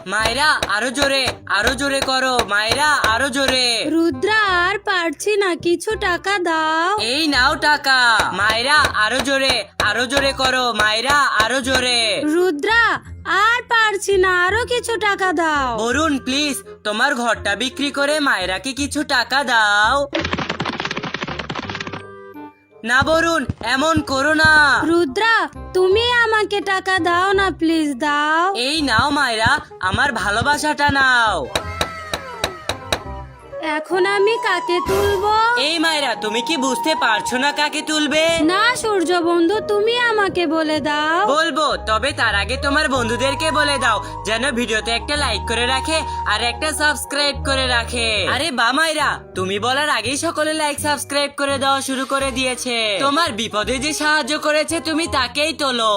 মায়েরা আরো জোরে করো, মায়েরা আরো জোরে। রুদ্রা আর পারছি না, কিছু টাকা দাও। এই নাও টাকা। মায়েরা আরো জোরে করো, মায়েরা আরো জোরে। রুদ্রা আর পারছি না, আরো কিছু টাকা দাও। বরুণ প্লিজ তোমার ঘরটা বিক্রি করে মায়েরাকে কিছু টাকা দাও। না বরুণ, এমন করো না। রুদ্রা তুমি আমাকে টাকা দাও না, প্লিজ দাও। এই নাও মায়েরা, আমার ভালোবাসাটা নাও। এখন আমি কাকে তুলবো? এই মায়েরা, তুমি কি বুঝতে পারছো না কাকে তুলবে? না সূর্য বন্ধু, তুমি আমাকে বলে দাও। বলবো, তবে তার আগে তোমার বন্ধুদেরকে বলে দাও যেন ভিডিওতে একটা লাইক করে রাখে আর একটা সাবস্ক্রাইব করে রাখে। আরে বা মায়েরা, তুমি বলার আগেই সকলে লাইক সাবস্ক্রাইব করে দেওয়া শুরু করে দিয়েছে। তোমার বিপদে যে সাহায্য করেছে তুমি তাকেই তোলো।